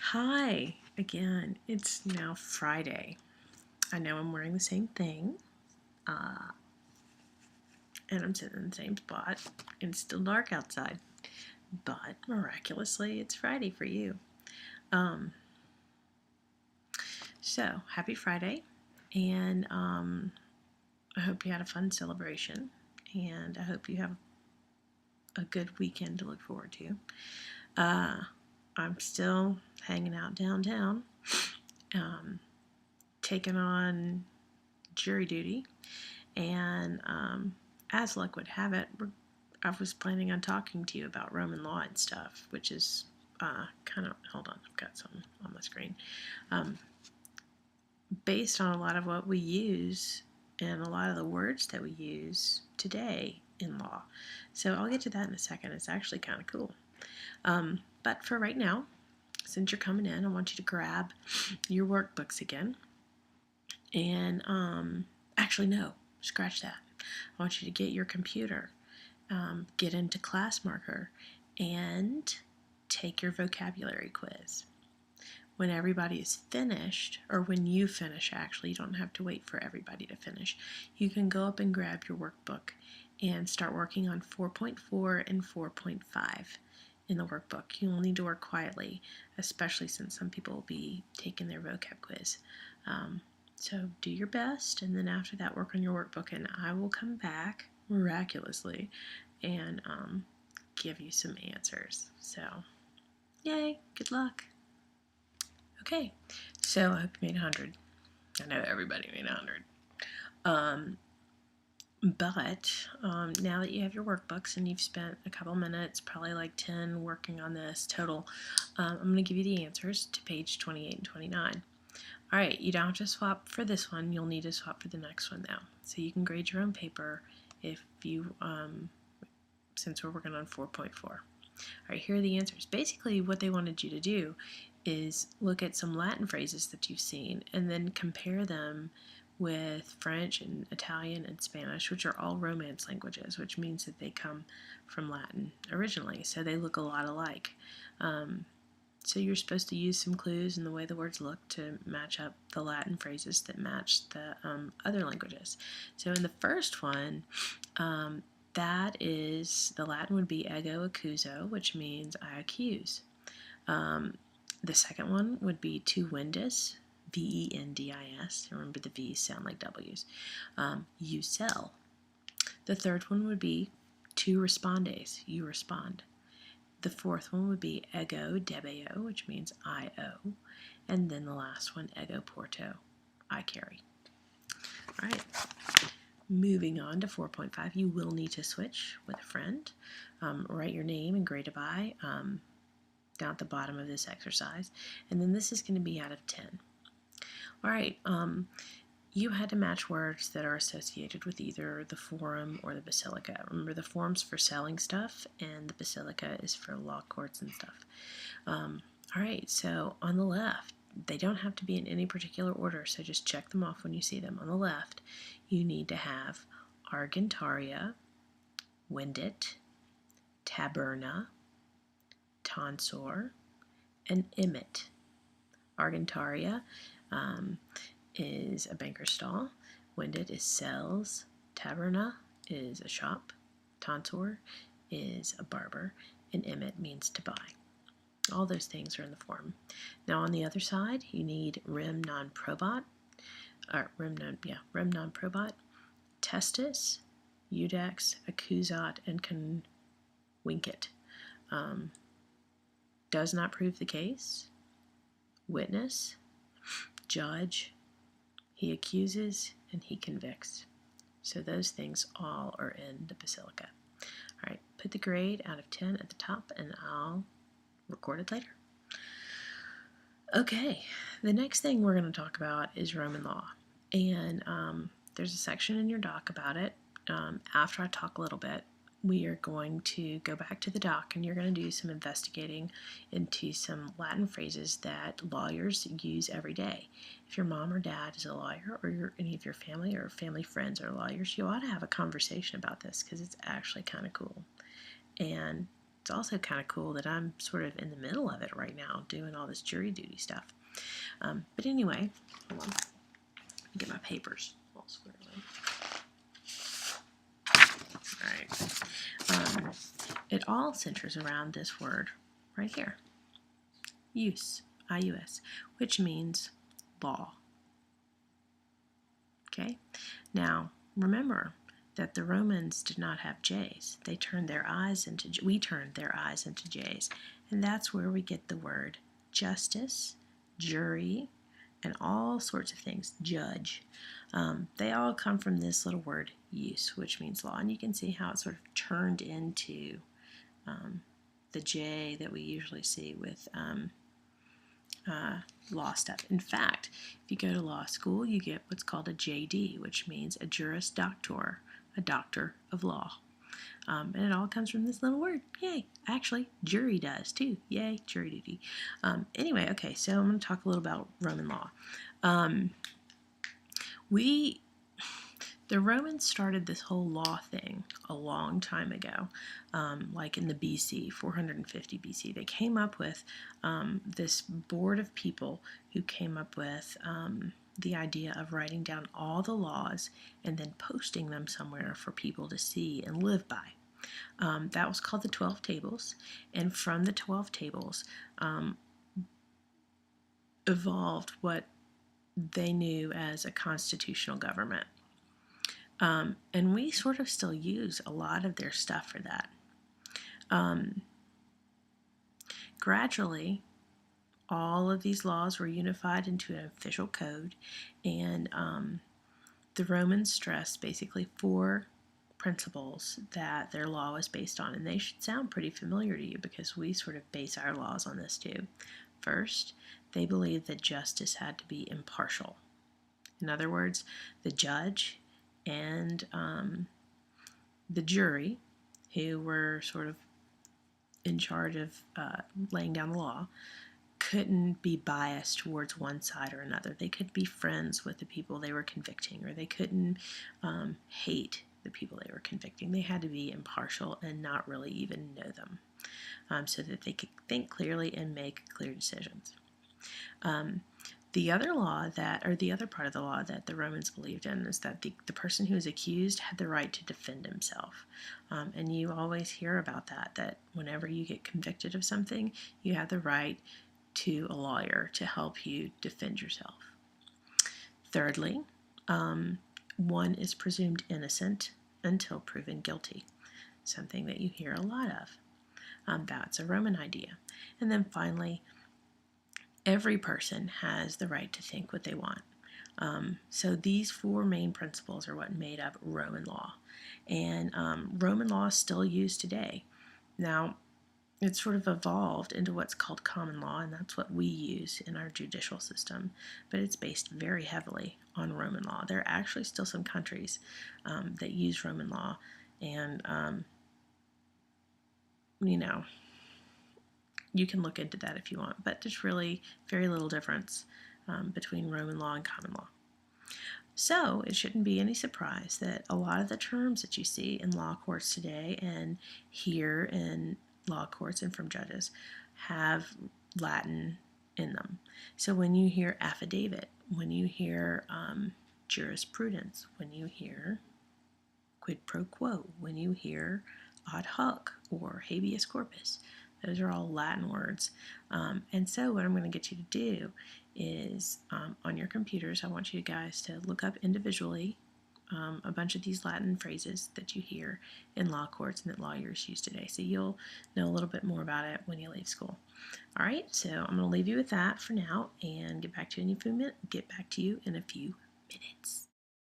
Hi again. It's now Friday. I know I'm wearing the same thing, and I'm sitting in the same spot, and it's still dark outside. But miraculously, it's Friday for you. Um, so happy Friday, and I hope you had a fun celebration, and I hope you have a good weekend to look forward to. I'm still hanging out downtown, um, taking on jury duty. And as luck would have it, I was planning on talking to you about Roman law and stuff, which is kind of, hold on, I've got something on my screen. Based on a lot of what we use and a lot of the words that we use today in law. So I'll get to that in a second. It's actually kind of cool. But for right now, since you're coming in, I want you to grab your workbooks again. And actually, no, scratch that. I want you to get your computer, get into ClassMarker, and take your vocabulary quiz. When everybody is finished, or when you finish, actually, you don't have to wait for everybody to finish. You can go up and grab your workbook and start working on 4.4 and 4.5 in the workbook. You will need to work quietly, especially since some people will be taking their vocab quiz. So do your best, and then after that, work on your workbook, and I will come back miraculously and give you some answers. So, yay, good luck. Okay, so I hope you made 100. I know everybody made 100. But now that you have your workbooks and you've spent a couple minutes, probably like 10, working on this total, I'm going to give you the answers to page 28 and 29. All right, you don't have to swap for this one. You'll need to swap for the next one now. So you can grade your own paper if you, since we're working on 4.4. All right, here are the answers. Basically, what they wanted you to do is look at some Latin phrases that you've seen and then compare them with French and Italian and Spanish, which are all Romance languages, which means that they come from Latin originally, so they look a lot alike. So you're supposed to use some clues in the way the words look to match up the Latin phrases that match the other languages. So in the first one, that is, the Latin would be ego accuso, which means I accuse. The second one would be tu vendis, Vendis. Remember the V's sound like W's. You sell. The third one would be tu respondes, you respond. The fourth one would be ego debeo, which means I owe. And then the last one, ego porto, I carry. All right. Moving on to 4.5, you will need to switch with a friend. Write your name and grade it by down at the bottom of this exercise. And then this is going to be out of 10. All right. You had to match words that are associated with either the forum or the basilica. Remember, the forum's for selling stuff, and the basilica is for law courts and stuff. All right, so on the left, they don't have to be in any particular order, so just check them off when you see them. On the left, you need to have Argentaria, Windit, Taberna, Tonsor, and Emmet. Argentaria is a banker's stall. Windit is cells. Taberna is a shop. Tonsor is a barber. And Emmet means to buy. All those things are in the form. Now on the other side, you need rem non probat, rem non probat, testis, udex, accusat, and convincit. Does not prove the case. Witness, judge, he accuses, and he convicts. So those things all are in the basilica. All right, put the grade out of 10 at the top, and I'll record it later. Okay, the next thing we're going to talk about is Roman law. And there's a section in your doc about it. After I talk a little bit, we are going to go back to the doc and you're going to do some investigating into some Latin phrases that lawyers use every day. If your mom or dad is a lawyer, or any of your family or family friends are lawyers, you ought to have a conversation about this because it's actually kind of cool. And It's also kind of cool that I'm sort of in the middle of it right now, doing all this jury duty stuff. But anyway, hold on. Let me get my papers all squared away. All right. It all centers around this word right here, use, I-U-S, which means law. Okay? Now, remember that the Romans did not have J's. We turned their eyes into J's. And that's where we get the word justice, jury, and all sorts of things, judge. They all come from this little word, use, which means law. And you can see how it sort of turned into the J that we usually see with law stuff. In fact, if you go to law school, you get what's called a JD, which means a Juris Doctor, a doctor of law. And it all comes from this little word. Yay. Actually, jury does too. Yay, jury duty. Anyway, okay, so I'm going to talk a little about Roman law. The Romans started this whole law thing a long time ago, like in the BC, 450 BC. They came up with this board of people who came up with the idea of writing down all the laws and then posting them somewhere for people to see and live by. That was called the 12 Tables, and from the 12 Tables evolved what they knew as a constitutional government. And we sort of still use a lot of their stuff for that. Gradually, all of these laws were unified into an official code, and the Romans stressed basically 4 principles that their law was based on, and they should sound pretty familiar to you because we sort of base our laws on this too. First, they believed that justice had to be impartial. In other words, the judge and the jury, who were sort of in charge of laying down the law, couldn't be biased towards one side or another. They could be friends with the people they were convicting, or they couldn't hate the people they were convicting. They had to be impartial and not really even know them, so that they could think clearly and make clear decisions. The other part of the law that the Romans believed in is that the person who is accused had the right to defend himself. And you always hear about that whenever you get convicted of something, you have the right to a lawyer to help you defend yourself. Thirdly, one is presumed innocent until proven guilty, something that you hear a lot of. That's a Roman idea. And then finally, every person has the right to think what they want. So these 4 main principles are what made up Roman law. And Roman law is still used today. Now, it's sort of evolved into what's called common law, and that's what we use in our judicial system. But it's based very heavily on Roman law. There are actually still some countries that use Roman law, and, you can look into that if you want, but there's really very little difference between Roman law and common law. So it shouldn't be any surprise that a lot of the terms that you see in law courts today and here in law courts and from judges have Latin in them. So when you hear affidavit, when you hear jurisprudence, when you hear quid pro quo, when you hear ad hoc or habeas corpus, those are all Latin words. And so what I'm going to get you to do is on your computers, I want you guys to look up individually a bunch of these Latin phrases that you hear in law courts and that lawyers use today. So you'll know a little bit more about it when you leave school. All right, so I'm going to leave you with that for now and get back to you in a few minutes.